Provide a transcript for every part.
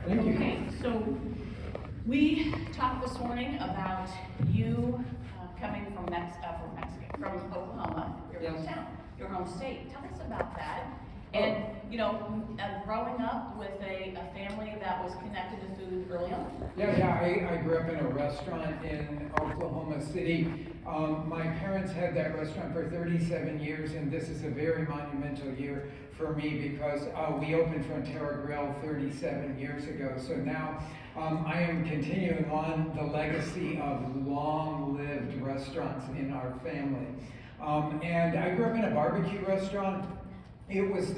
Thank you. Okay, so we talked this morning about you coming from Oklahoma, your Yes. hometown, your home state. Tell us about that. And, growing up with a family that was connected to food early on. I grew up in a restaurant in Oklahoma City. My parents had that restaurant for 37 years, and this is a very monumental year for me because we opened Frontera Grill 37 years ago. So now I am continuing on the legacy of long-lived restaurants in our family. And I grew up in a barbecue restaurant. It was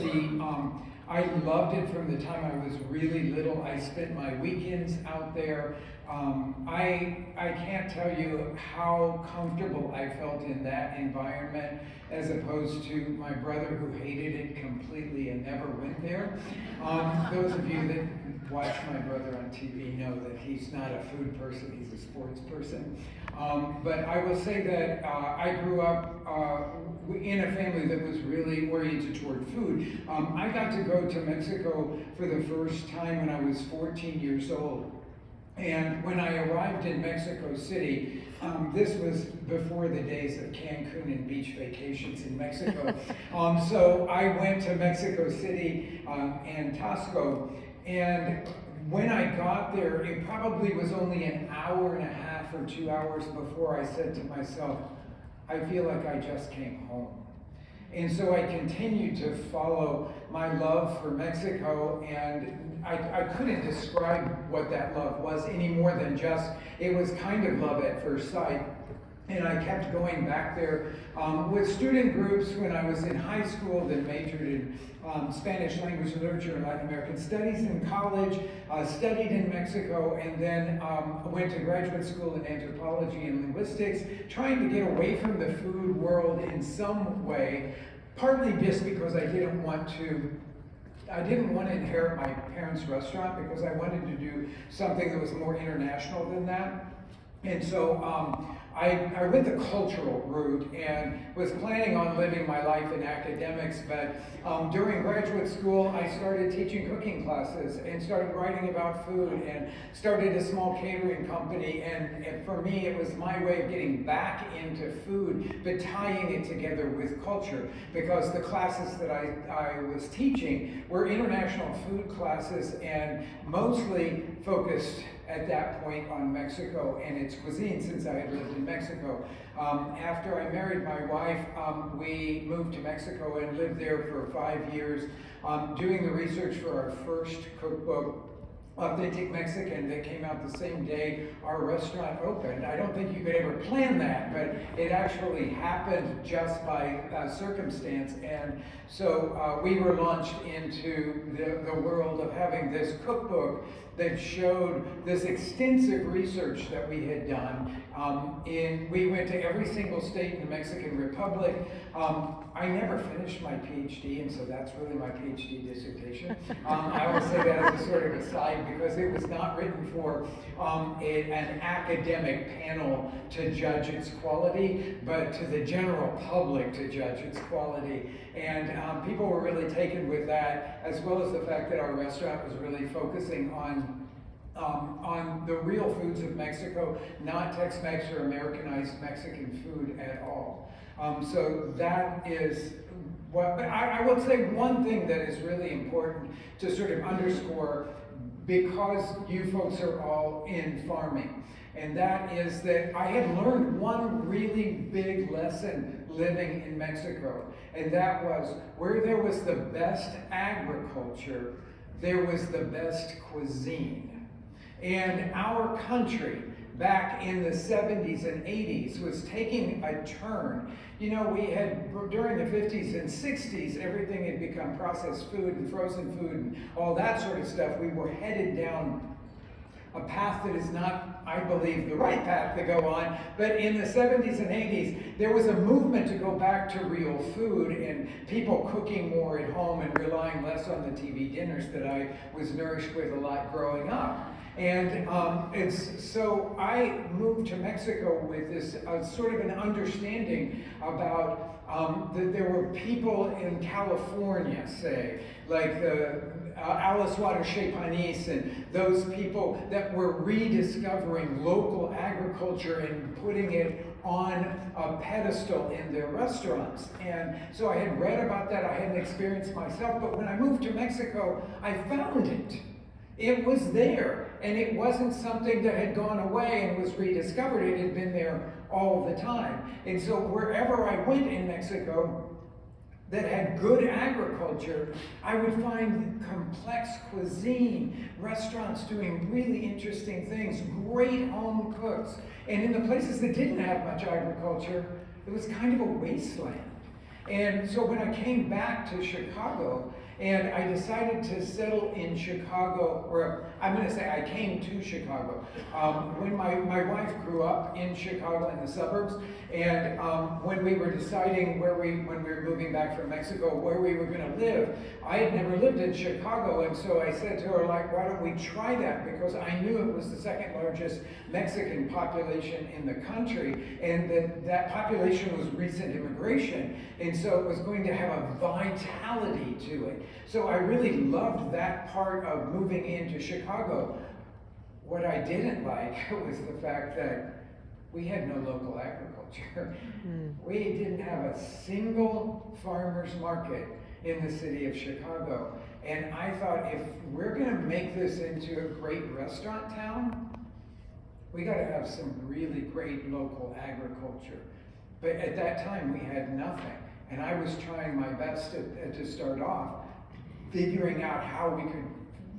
I loved it from the time I was really little. I spent my weekends out there. I can't tell you how comfortable I felt in that environment as opposed to my brother who hated it completely and never went there. Those of you that watch my brother on TV know that he's not a food person, he's a sports person. But I will say that I grew up in a family that was really oriented toward food. I got to go to Mexico for the first time when I was 14 years old. And when I arrived in Mexico City, this was before the days of Cancun and beach vacations in Mexico. So I went to Mexico City and Tasco, and when I got there, it probably was only an hour and a half or 2 hours before I said to myself, I feel like I just came home. And so I continued to follow my love for Mexico, and I couldn't describe what that love was any more than just, it was kind of love at first sight. And I kept going back there with student groups when I was in high school, then majored in Spanish language and literature and Latin American studies in college, studied in Mexico, and then went to graduate school in anthropology and linguistics, trying to get away from the food world in some way, partly just because I didn't want to inherit my parents' restaurant because I wanted to do something that was more international than that. And so I went the cultural route and was planning on living my life in academics, but during graduate school I started teaching cooking classes and started writing about food and started a small catering company, and for me it was my way of getting back into food but tying it together with culture, because the classes that I was teaching were international food classes and mostly focused at that point on Mexico and its cuisine, since I had lived in Mexico. After I married my wife, we moved to Mexico and lived there for 5 years, doing the research for our first cookbook, Authentic Mexican, that came out the same day our restaurant opened. I don't think you could ever plan that, but it actually happened just by circumstance. And so we were launched into the world of having this cookbook that showed this extensive research that we had done. We went to every single state in the Mexican Republic. I never finished my PhD, and so that's really my PhD dissertation. I will say that as a sort of aside, because it was not written for an academic panel to judge its quality, but to the general public to judge its quality. And people were really taken with that, as well as the fact that our restaurant was really focusing on the real foods of Mexico, not Tex-Mex or Americanized Mexican food at all. So that is what, but I will say one thing that is really important to sort of underscore, because you folks are all in farming, and that is that I had learned one really big lesson living in Mexico, and that was where there was the best agriculture, there was the best cuisine. And our country, back in the 70s and 80s, was taking a turn. You know, we had, during the 50s and 60s, everything had become processed food and frozen food and all that sort of stuff. We were headed down a path that is not, I believe, the right path to go on. But in the 70s and 80s, there was a movement to go back to real food and people cooking more at home and relying less on the TV dinners that I was nourished with a lot growing up. And so I moved to Mexico with this sort of an understanding about that there were people in California, say, like the Alice Water Chez Panisse, and those people that were rediscovering local agriculture and putting it on a pedestal in their restaurants. And so I had read about that, I hadn't experienced myself, but when I moved to Mexico, I found it. It was there, and it wasn't something that had gone away and was rediscovered. It had been there all the time. And so wherever I went in Mexico that had good agriculture, I would find complex cuisine, restaurants doing really interesting things, great home cooks. And in the places that didn't have much agriculture, it was kind of a wasteland. And so when I came back to Chicago, and I decided to settle in Chicago, or I'm going to say I came to Chicago. When my wife grew up in Chicago in the suburbs, and when we were deciding when we were moving back from Mexico, where we were going to live, I had never lived in Chicago, and so I said to her, like, why don't we try that? Because I knew it was the second largest Mexican population in the country, and that population was recent immigration, and so it was going to have a vitality to it. So I really loved that part of moving into Chicago. What I didn't like was the fact that we had no local agriculture. We didn't have a single farmer's market in the city of Chicago. And I thought, if we're gonna make this into a great restaurant town, we gotta have some really great local agriculture. But at that time, we had nothing. And I was trying my best to start off, figuring out how we could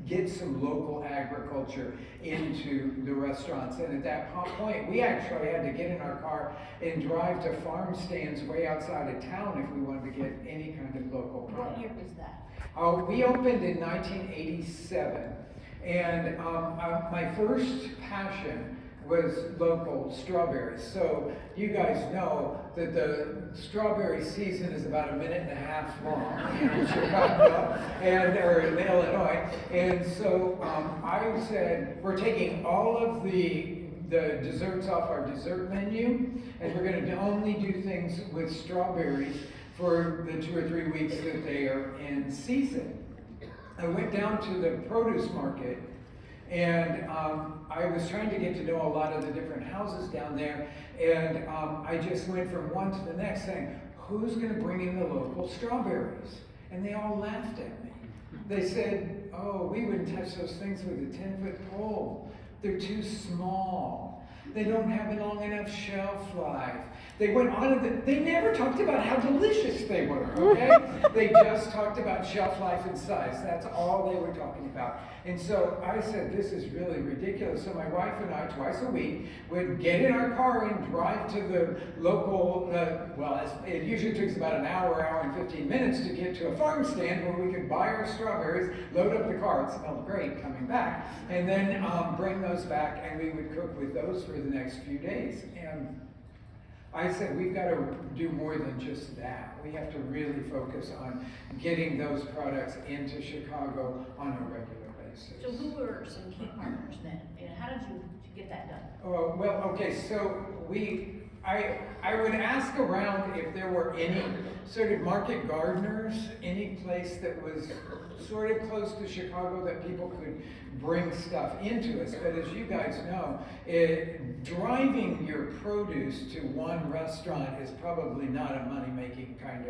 get some local agriculture into the restaurants. And at that point, we actually had to get in our car and drive to farm stands way outside of town if we wanted to get any kind of local product. What year was that? We opened in 1987. And my first passion was local strawberries. So you guys know that the strawberry season is about a minute and a half long in Chicago or in Illinois. And so I said, we're taking all of the desserts off our dessert menu, and we're going to only do things with strawberries for the 2 or 3 weeks that they are in season. I went down to the produce market, and I was trying to get to know a lot of the different houses down there, and I just went from one to the next saying, who's going to bring in the local strawberries? And they all laughed at me. They said, oh, we wouldn't touch those things with a 10-foot pole. They're too small. They don't have a long enough shelf life. They went on and they never talked about how delicious they were, okay? They just talked about shelf life and size. That's all they were talking about. And so I said, this is really ridiculous. So my wife and I, twice a week, would get in our car and drive to the local, it usually takes about an hour and 15 minutes to get to a farm stand where we could buy our strawberries, load up the car, it smelled great coming back, and then bring those back, and we would cook with those for the next few days. And I said, we've got to do more than just that. We have to really focus on getting those products into Chicago on a regular basis. So who were some key partners then? And how did you get that done? So I would ask around if there were any sort of market gardeners, any place that was sort of close to Chicago that people could bring stuff into us. But as you guys know, driving your produce to one restaurant is probably not a money-making kind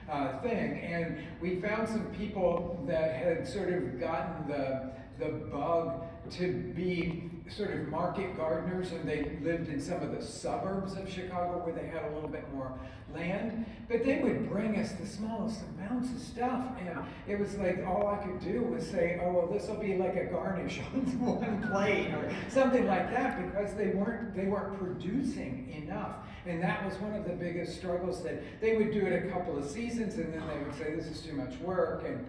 of thing. And we found some people that had sort of gotten the bug to be sort of market gardeners, and they lived in some of the suburbs of Chicago where they had a little bit more land, but they would bring us the smallest amounts of stuff, and it was like all I could do was say, oh, well, this will be like a garnish on one plate or something like that, because they weren't producing enough. And that was one of the biggest struggles, that they would do it a couple of seasons and then they would say, this is too much work, and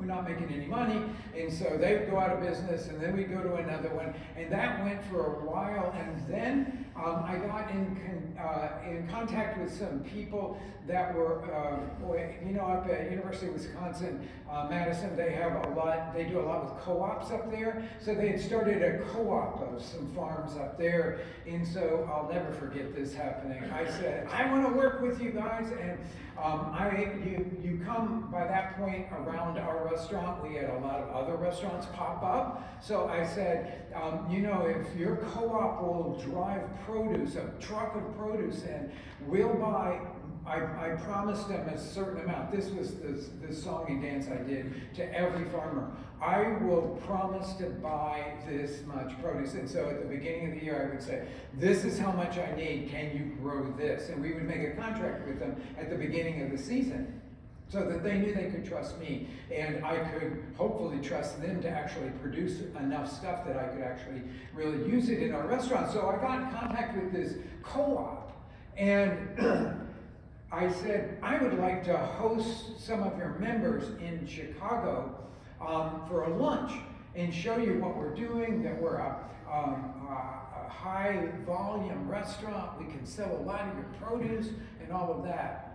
we're not making any money, and so they would go out of business, and then we go to another one, and that went for a while, and then I got in contact with some people that were, up at University of Wisconsin, Madison, they do a lot with co-ops up there, so they had started a co-op of some farms up there, and so I'll never forget this happening. I said, I want to work with you guys, and you come by that point around our restaurant. We had a lot of other restaurants pop up. So I said, if your co-op will drive produce, a truck of produce, and we'll buy, I promised them a certain amount. This was this song and dance I did to every farmer. I will promise to buy this much produce. And so at the beginning of the year, I would say, this is how much I need. Can you grow this? And we would make a contract with them at the beginning of the season, so that they knew they could trust me, and I could hopefully trust them to actually produce enough stuff that I could actually really use it in our restaurant. So I got in contact with this co-op, and I said, I would like to host some of your members in Chicago for a lunch and show you what we're doing, that we're a high volume restaurant, we can sell a lot of your produce and all of that.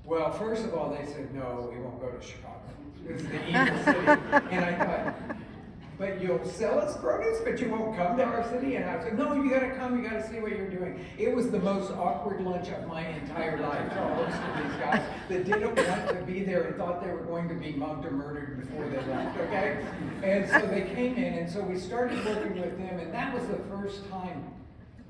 Well, first of all, they said, no, we won't go to Chicago. It's the evil city. And I thought, but you'll sell us produce, but you won't come to our city? And I said, no, you gotta come, you gotta see what you're doing. It was the most awkward lunch of my entire life to host to these guys that didn't want to be there and thought they were going to be mugged or murdered before they left, okay? And so they came in, and so we started working with them, and that was the first time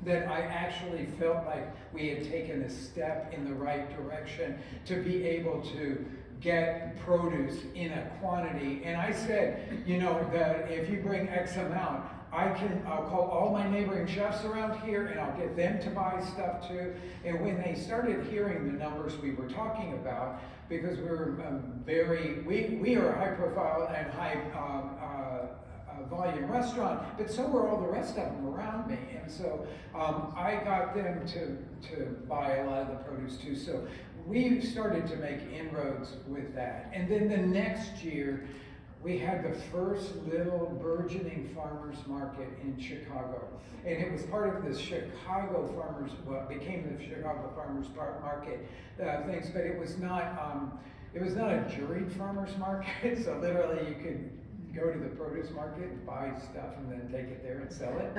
that I actually felt like we had taken a step in the right direction to be able to get produce in a quantity. And I said, that if you bring X amount, I'll call all my neighboring chefs around here and I'll get them to buy stuff too. And when they started hearing the numbers we were talking about, because we're we are a high profile and high volume restaurant, but so were all the rest of them around me. And so I got them to buy a lot of the produce too. So we started to make inroads with that. And then the next year, we had the first little burgeoning farmers market in Chicago. And it was part of the Chicago farmers, became the Chicago farmers market things, but it was not a juried farmers market. So literally you could go to the produce market and buy stuff and then take it there and sell it.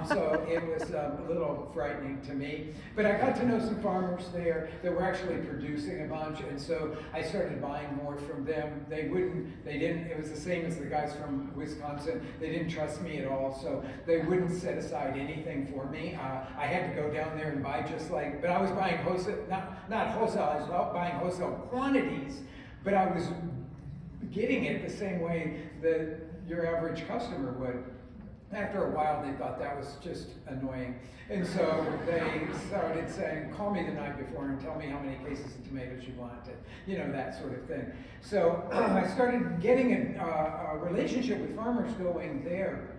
So it was a little frightening to me. But I got to know some farmers there that were actually producing a bunch, and so I started buying more from them. It was the same as the guys from Wisconsin. They didn't trust me at all, so they wouldn't set aside anything for me. I had to go down there and buy but I was buying wholesale, not wholesale, I was buying wholesale quantities, but I was getting it the same way that your average customer would. After a while, they thought that was just annoying. And so they started saying, call me the night before and tell me how many cases of tomatoes you wanted, that sort of thing. So I started getting a relationship with farmers going there.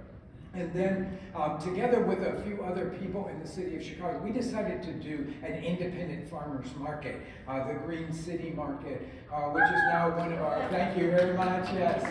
And then together with a few other people in the city of Chicago, we decided to do an independent farmers market, the Green City Market, which is now one of our, thank you very much, yes.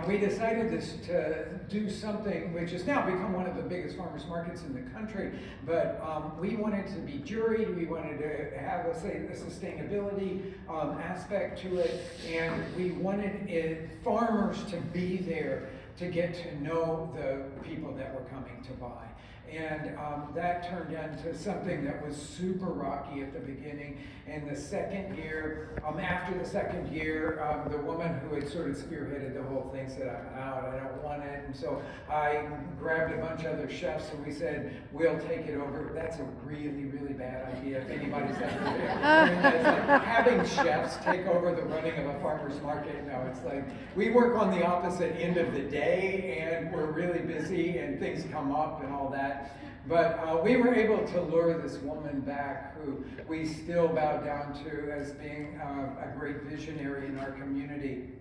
We decided to do something which has now become one of the biggest farmers markets in the country, but we wanted to be juried, we wanted to have, a sustainability aspect to it, and we wanted farmers to be there to get to know the people that were coming to buy. And that turned into something that was super rocky at the beginning. And the second year, after the second year, the woman who had sort of spearheaded the whole thing said, I'm out, I don't want it. And so I grabbed a bunch of other chefs and we said, we'll take it over. That's a really, really bad idea if anybody's ever there. It's like having chefs take over the running of a farmer's market. No, it's like we work on the opposite end of the day and we're really busy and things come up and all that. But we were able to lure this woman back who we still bow down to as being a great visionary in our community.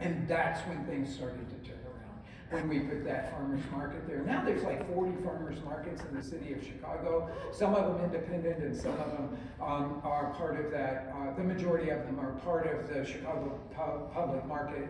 And that's when things started to turn around. when we put that farmer's market there. Now there's like 40 farmers markets in the city of Chicago, some of them independent and some of them are part of that. The majority of them are part of the Chicago public market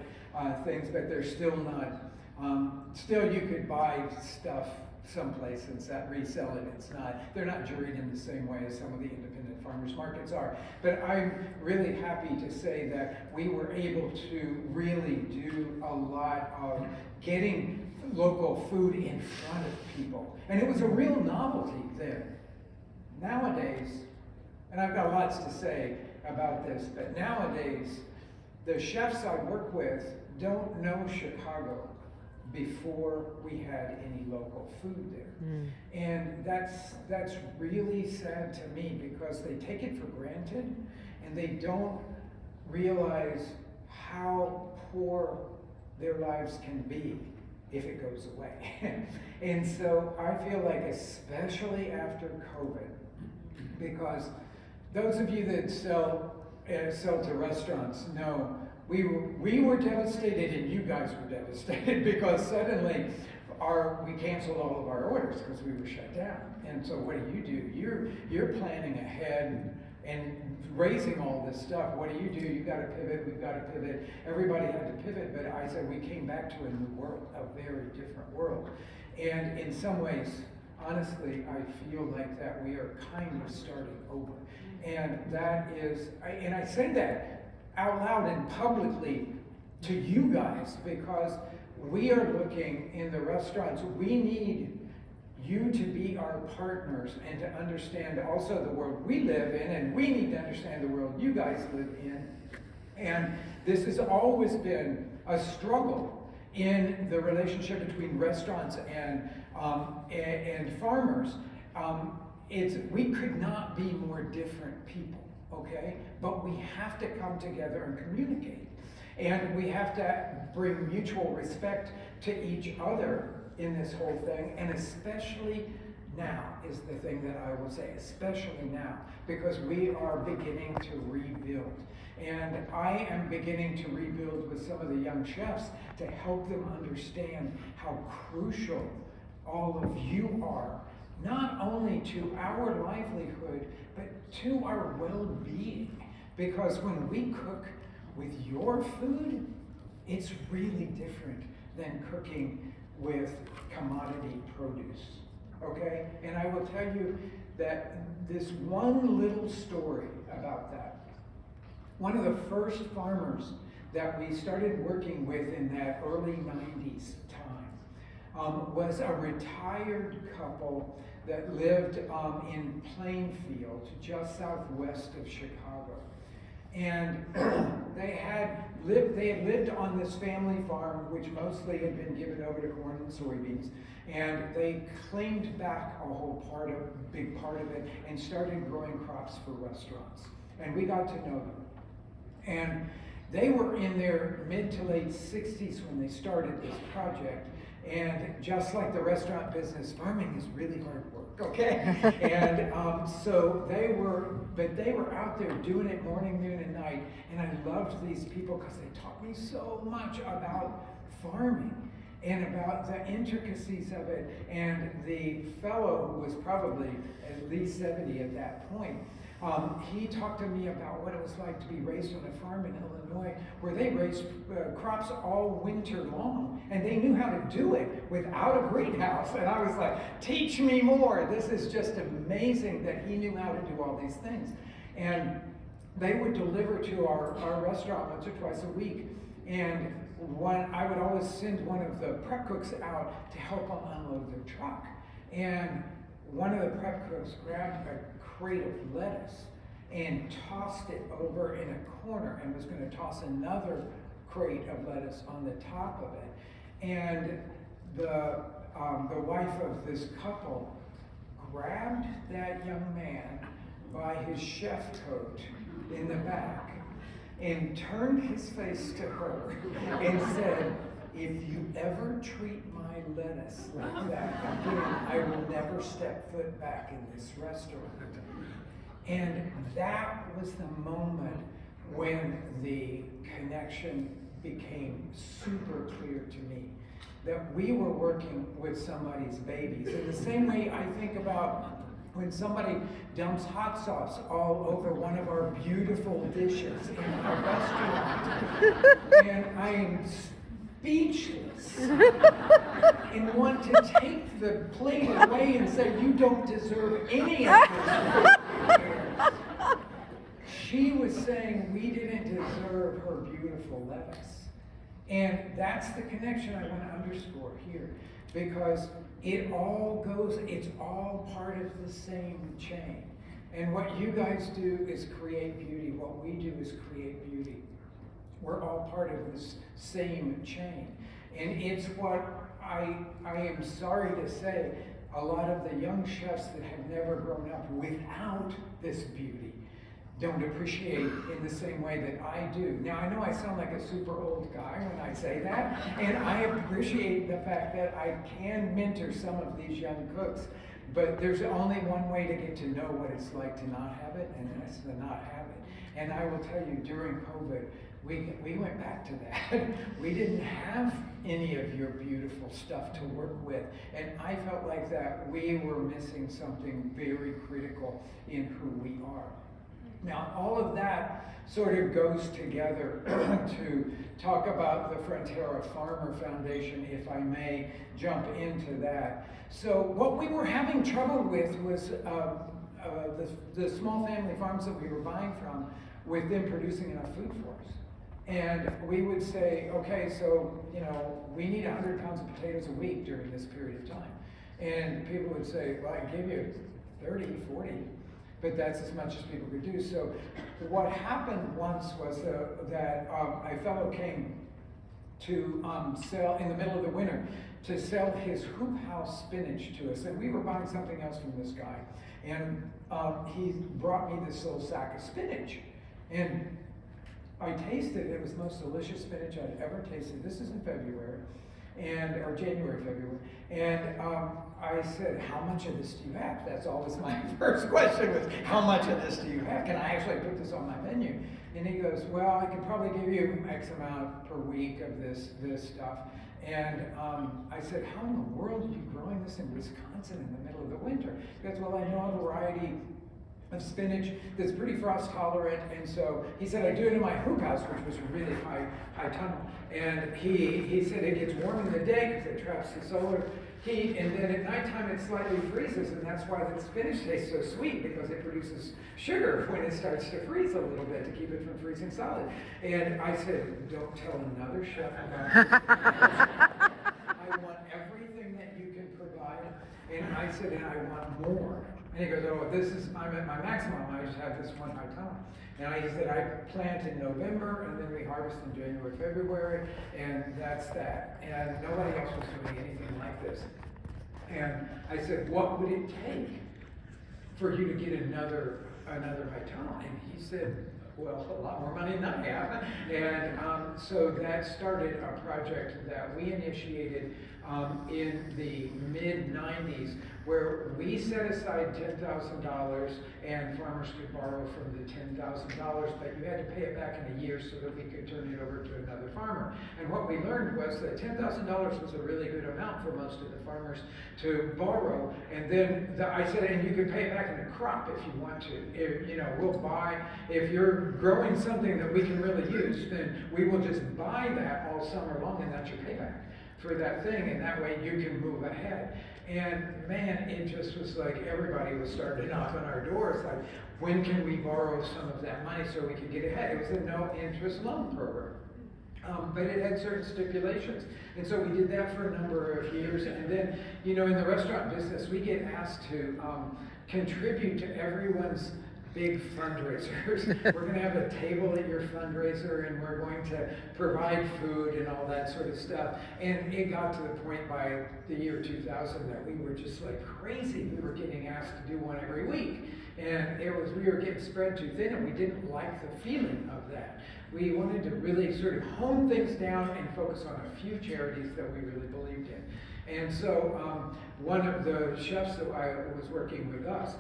things, but they're still not, still you could buy stuff someplace and resell it. They're not juried in the same way as some of the independent farmers markets are. But I'm really happy to say that we were able to really do a lot of getting local food in front of people. And it was a real novelty then. Nowadays, and I've got lots to say about this, but nowadays, the chefs I work with don't know Chicago before we had any local food there. And that's really sad to me because they take it for granted and they don't realize how poor their lives can be if it goes away. And so I feel like especially after COVID, because those of you that sell to restaurants know we were devastated and you guys were devastated because suddenly we canceled all of our orders because we were shut down. And so what do? You're planning ahead and raising all this stuff. What do? You got to pivot, we've got to pivot. Everybody had to pivot, but I said we came back to a new world, a very different world. And in some ways, honestly, I feel like that we are kind of starting over. And that is, and I say that out loud and publicly to you guys because we are looking in the restaurants. We need you to be our partners and to understand also the world we live in, and we need to understand the world you guys live in. And this has always been a struggle in the relationship between restaurants and farmers. We could not be more different people. Okay? But we have to come together and communicate. And we have to bring mutual respect to each other in this whole thing. And especially now is the thing that I will say, especially now, because we are beginning to rebuild. And I am beginning to rebuild with some of the young chefs to help them understand how crucial all of you are, not only to our livelihood, but to our well-being. Because when we cook with your food, it's really different than cooking with commodity produce, okay? And I will tell you that this one little story about that. One of the first farmers that we started working with in that early 90s time was a retired couple that lived in Plainfield, just southwest of Chicago. And they had lived on this family farm, which mostly had been given over to corn and soybeans. And they claimed back a big part of it, and started growing crops for restaurants. And we got to know them. And they were in their mid to late 60s when they started this project. And just like the restaurant business, farming is really hard work, okay? And so they were out there doing it morning, noon, and night. And I loved these people because they taught me so much about farming and about the intricacies of it. And the fellow, who was probably at least 70 at that point, he talked to me about what it was like to be raised on a farm in Illinois where they raised crops all winter long, and they knew how to do it without a greenhouse. And I was like, teach me more. This is just amazing that he knew how to do all these things. And they would deliver to our restaurant once or twice a week. And I would always send one of the prep cooks out to help them unload their truck. And one of the prep cooks grabbed a crate of lettuce and tossed it over in a corner and was going to toss another crate of lettuce on the top of it. And the wife of this couple grabbed that young man by his chef coat in the back and turned his face to her and said, "If you ever treat my lettuce like that again, I will never step foot back in this restaurant." And that was the moment when the connection became super clear to me. that we were working with somebody's babies. In the same way I think about when somebody dumps hot sauce all over one of our beautiful dishes in our restaurant, and I am speechless and want to take the plate away and say, you don't deserve any of this. She was saying we didn't deserve her beautiful lettuce. And that's the connection I want to underscore here, because it all goes, it's all part of the same chain. And what you guys do is create beauty. What we do is create beauty. We're all part of this same chain. And it's what I am sorry to say, a lot of the young chefs that have never grown up without this beauty don't appreciate in the same way that I do. Now, I know I sound like a super old guy when I say that, and I appreciate the fact that I can mentor some of these young cooks, but there's only one way to get to know what it's like to not have it, and that's to not have it. And I will tell you, during COVID, we went back to that. We didn't have any of your beautiful stuff to work with, and I felt like that we were missing something very critical in who we are. Now, all of that sort of goes together to talk about the Frontera Farmer Foundation, if I may jump into that. So what we were having trouble with was the small family farms that we were buying from, with them producing enough food for us. And we would say, okay, so, you know, we need 100 pounds of potatoes a week during this period of time. And people would say, well, I give you 30, 40. But that's as much as people could do. So what happened once was that a fellow came to sell, in the middle of the winter, to sell his hoop house spinach to us. And we were buying something else from this guy. And he brought me this little sack of spinach. And I tasted it. It was the most delicious spinach I'd ever tasted. This is in February, or January, February. And I said, how much of this do you have? That's always my first question, was, how much of this do you have? Can I actually put this on my menu? And he goes, well, I could probably give you X amount per week of this stuff. And I said, how in the world are you growing this in Wisconsin in the middle of the winter? He goes, well, I know a variety of spinach that's pretty frost tolerant, and so he said, I do it in my hoop house, which was really high tunnel. And he said it gets warm in the day because it traps the solar heat, and then at nighttime it slightly freezes, and that's why the spinach tastes so sweet, because it produces sugar when it starts to freeze a little bit to keep it from freezing solid. And I said, don't tell another chef about this. I want everything that you can provide. And I said, and I want more. And he goes, oh, I'm at my maximum, I just have this one high tunnel. And he said, I plant in November, and then we harvest in January, February, and that's that. And nobody else was doing anything like this. And I said, what would it take for you to get another high tunnel? And he said, well, a lot more money than I have. And so that started a project that we initiated in the mid-90s, where we set aside $10,000, and farmers could borrow from the $10,000, but you had to pay it back in a year so that we could turn it over to another farmer. And what we learned was that $10,000 was a really good amount for most of the farmers to borrow. And then I said, and you can pay it back in a crop if you want to. We'll buy, if you're growing something that we can really use, then we will just buy that all summer long, and that's your payback for that thing, and that way you can move ahead. And man, it just was like everybody was starting to knock on our doors, like, when can we borrow some of that money so we could get ahead? It was a no interest loan program. But it had certain stipulations. And so we did that for a number of years. And then, in the restaurant business, we get asked to contribute to everyone's big fundraisers. We're going to have a table at your fundraiser, and we're going to provide food and all that sort of stuff. And it got to the point by the year 2000 that we were just like crazy. We were getting asked to do one every week. And we were getting spread too thin, and we didn't like the feeling of that. We wanted to really sort of hone things down and focus on a few charities that we really believed in. And so one of the chefs that I was working with us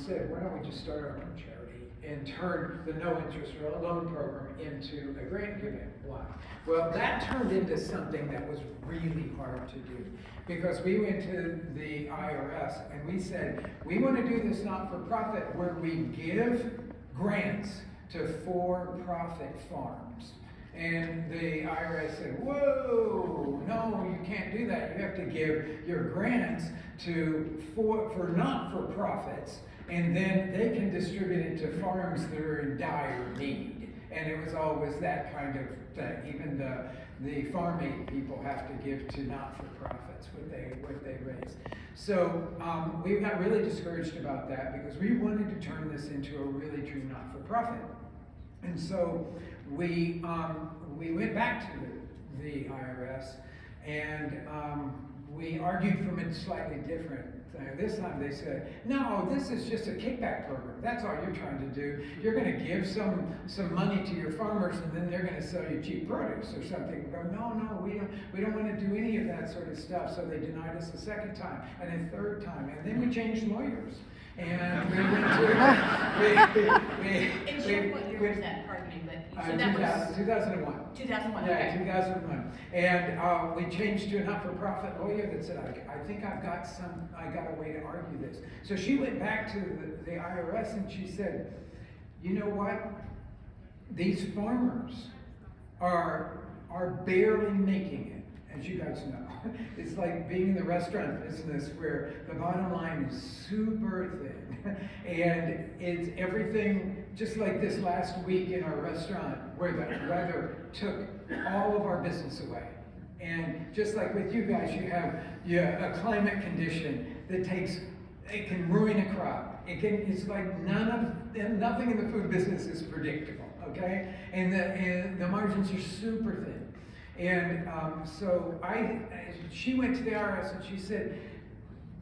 said, why don't we just start our own charity? and turned the no interest loan program into a grant giving one. Well, that turned into something that was really hard to do, because we went to the IRS and we said, we want to do this not-for-profit where we give grants to for-profit farms. And the IRS said, whoa, no, you can't do that. You have to give your grants for not-for-profits, and then they can distribute it to farms that are in dire need. And it was always that kind of thing. Even the farm aid people have to give to not-for-profits what they raise. So we got really discouraged about that, because we wanted to turn this into a really true not-for-profit. And so we went back to the IRS, and we argued from a slightly different thing. This time they said, no, this is just a kickback program. That's all you're trying to do. You're going to give some money to your farmers, and then they're going to sell you cheap produce or something. We go, no, we don't want to do any of that sort of stuff. So they denied us a second time and a third time, and then we changed lawyers. And we went to, And share what year was that, pardon me, but you said that was 2001. 2001, Yeah, okay. 2001. And we changed to a not-for-profit lawyer that said, I think I got a way to argue this. So she went back to the IRS and she said, you know what? These farmers are barely making it, as you guys know. It's like being in the restaurant business where the bottom line is super thin. And it's everything, just like this last week in our restaurant where the weather took all of our business away. And just like with you guys, you have a climate condition that it can ruin a crop. It's like nothing in the food business is predictable, okay? And the margins are super thin. And so she went to the IRS and she said,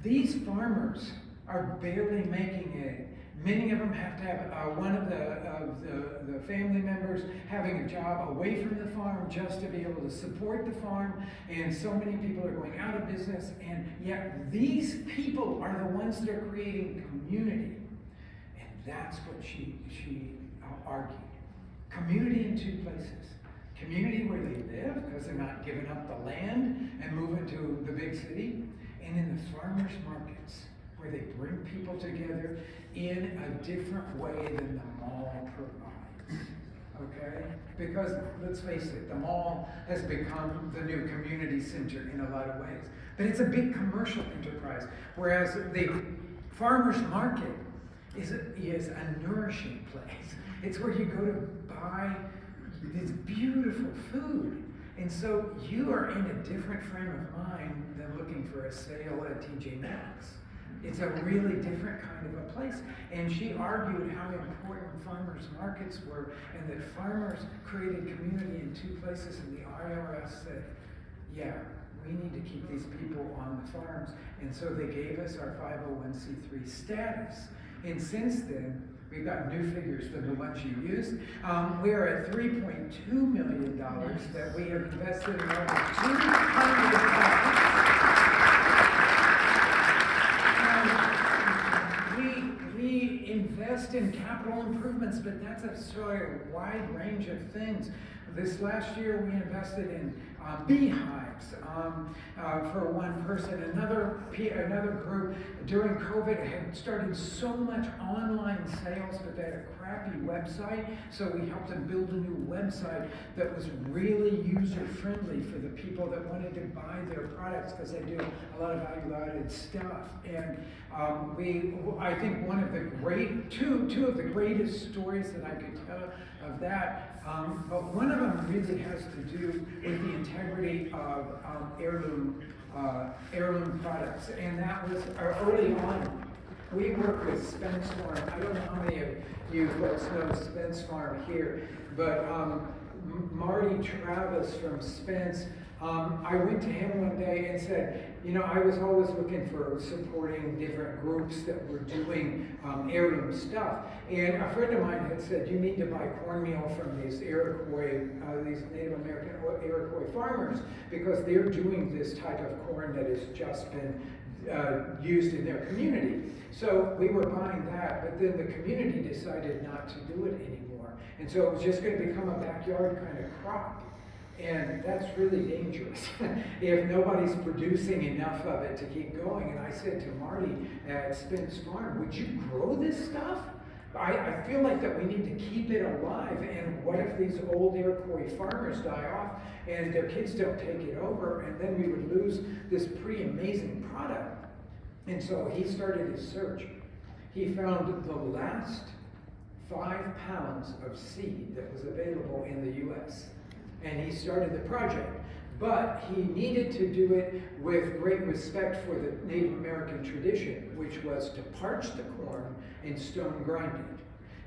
these farmers are barely making it. Many of them have to have one of the family members having a job away from the farm just to be able to support the farm. And so many people are going out of business. And yet these people are the ones that are creating community. And that's what she argued. Community in two places. Community where they live, because they're not giving up the land and moving to the big city, and in the farmers markets where they bring people together in a different way than the mall provides. Okay? Because let's face it, the mall has become the new community center in a lot of ways. But it's a big commercial enterprise, whereas the farmers market is a nourishing place. It's where you go to buy this beautiful food. And so you are in a different frame of mind than looking for a sale at TJ Maxx. It's a really different kind of a place. And she argued how important farmers markets were, and that farmers created community in two places, and the IRS said, yeah, we need to keep these people on the farms. And so they gave us our 501c3 status. And since then, we've got new figures than the ones you used. We're at $3.2 million that we have invested in over 200 we invest in capital improvements, but that's a wide range of things. This last year, we invested in beehives for one person. Another group during COVID had started so much online sales, but they had a crappy website. So we helped them build a new website that was really user-friendly for the people that wanted to buy their products, because they do a lot of value-added stuff. And I think one of the two of the greatest stories that I could tell of that, but one of them really has to do with the integrity of heirloom products, and that was early on. We work with Spence Farm. I don't know how many of you folks know Spence Farm here, but Marty Travis from Spence, I went to him one day and said, I was always looking for supporting different groups that were doing heirloom stuff. And a friend of mine had said, you need to buy cornmeal from these Iroquois, these Native American Iroquois farmers, because they're doing this type of corn that has just been used in their community. So we were buying that, but then the community decided not to do it anymore. And so it was just going to become a backyard kind of crop. And that's really dangerous if nobody's producing enough of it to keep going. And I said to Marty at Spence Farm, would you grow this stuff? I feel like that we need to keep it alive. And what if these old Iroquois farmers die off and their kids don't take it over, and then we would lose this pretty amazing product? And so he started his search. He found the last 5 pounds of seed that was available in the US. And he started the project. But he needed to do it with great respect for the Native American tradition, which was to parch the corn and stone grind it.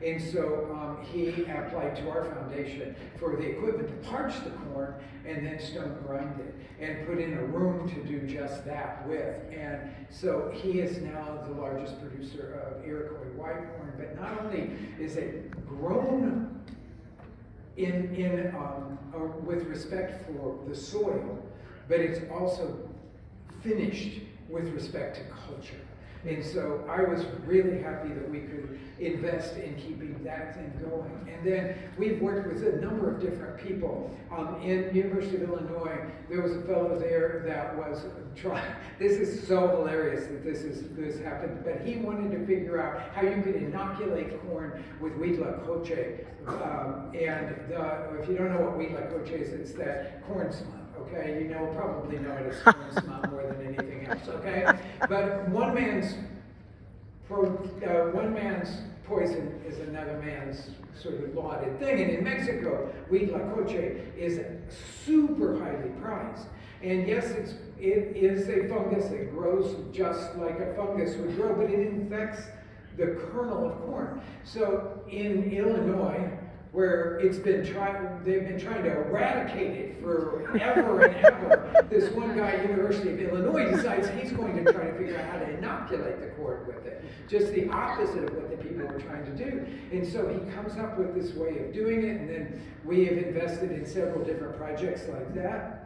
And so he applied to our foundation for the equipment to parch the corn and then stone grind it, and put in a room to do just that with. And so he is now the largest producer of Iroquois white corn. But not only is it grown with respect for the soil, but it's also finished with respect to culture. And so I was really happy that we could invest in keeping that thing going. And then we've worked with a number of different people. In University of Illinois, there was a fellow there that was trying, this is so hilarious that this happened, but he wanted to figure out how you could inoculate corn with wheat la coche. If you don't know what wheat la coche is, it's that corn smut. Okay, you probably know it as corn smut more than anything else. Okay, but one man's poison is another man's sort of lauded thing. And in Mexico, wheat la coche is super highly prized. And yes, it is a fungus that grows just like a fungus would grow, but it infects the kernel of corn. So in Illinois, where they've been trying to eradicate it forever and ever, this one guy at University of Illinois decides he's going to try to figure out how to inoculate the corn with it. Just the opposite of what the people were trying to do. And so he comes up with this way of doing it, and then we have invested in several different projects like that.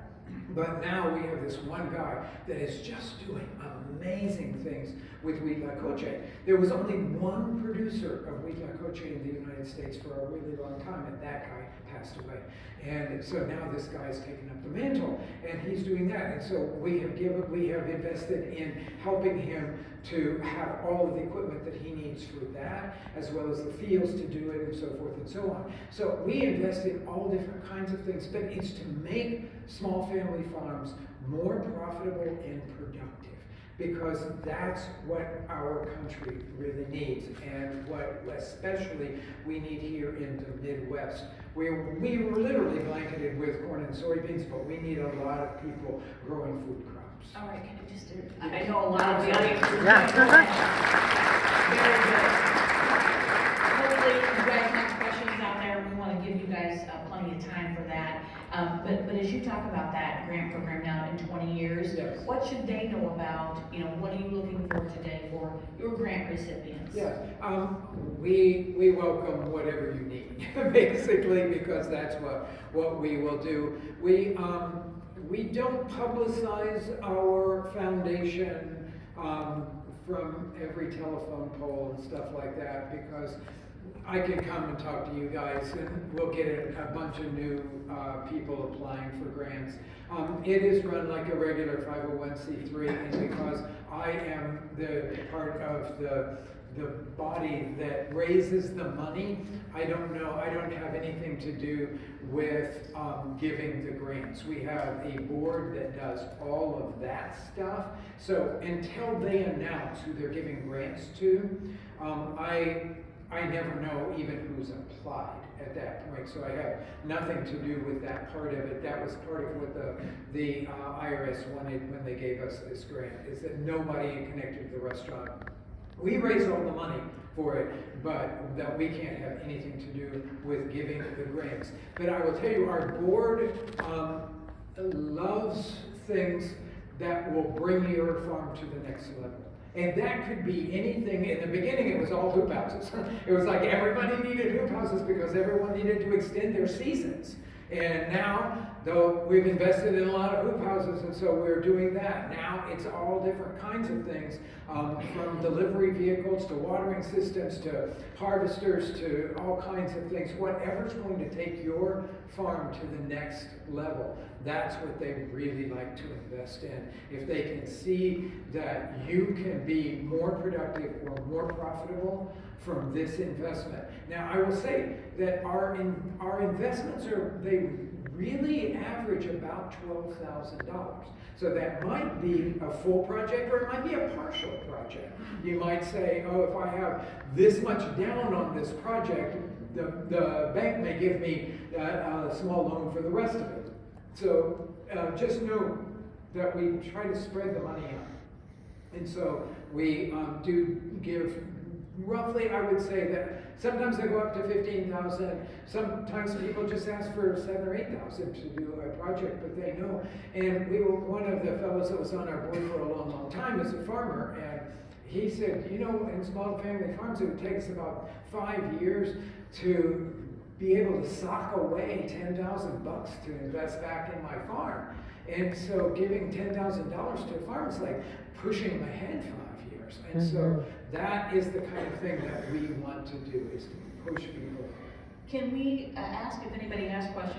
But now we have this one guy that is just doing amazing things with wheat la coche. There was only one producer of wheat la coche in the United States for a really long time, and that guy passed away. And so now this guy's taken up the mantle, and he's doing that. And so we have invested in helping him to have all of the equipment that he needs for that, as well as the fields to do it, and so forth and so on. So we invest in all different kinds of things, but it's to make small family farms more profitable and productive, because that's what our country really needs, and what especially we need here in the Midwest. We were literally blanketed with corn and soybeans, but we need a lot of people growing food crops. All right, can I just do, I know a lot of the audience. Very good. Hopefully you guys have questions out there. We want to give you guys plenty of time for that. But as you talk about that grant program now in 20 years, yes, what should they know about, what are you looking for today for your grant recipients? Yes, we welcome whatever you need, basically, because that's what we will do. We don't publicize our foundation from every telephone pole and stuff like that, because I can come and talk to you guys, and we'll get a bunch of new people applying for grants. It is run like a regular 501c3, and because I am the part of the body that raises the money, I don't have anything to do with giving the grants. We have a board that does all of that stuff. So until they announce who they're giving grants to, I never know even who's applied at that point. So I have nothing to do with that part of it. That was part of what the IRS wanted when they gave us this grant, is that nobody connected to the restaurant. We raise all the money for it, but that we can't have anything to do with giving the grants. But I will tell you, our board loves things that will bring your farm to the next level. And that could be anything. In the beginning, it was all hoop houses. It was like everybody needed hoop houses because everyone needed to extend their seasons. And now, though, we've invested in a lot of hoop houses, and so we're doing that. Now it's all different kinds of things, from delivery vehicles to watering systems to harvesters to all kinds of things. Whatever's going to take your farm to the next level, that's what they really like to invest in. If they can see that you can be more productive or more profitable from this investment. Now, I will say that our investments they really average about $12,000. So that might be a full project or it might be a partial project. You might say, oh, if I have this much down on this project, the bank may give me a small loan for the rest of it. So just know that we try to spread the money out. And so we do give roughly, I would say that sometimes they go up to 15,000. Sometimes people just ask for 7,000 or 8,000 to do a project, but they know. And we were one of the fellows that was on our board for a long, long time as a farmer, and he said, you know, in small family farms, it would take us about 5 years to be able to sock away $10,000 to invest back in my farm. And so giving $10,000 to a farm is like pushing them ahead 5 years. And so that is the kind of thing that we want to do, is to push people. Can we ask if anybody has questions?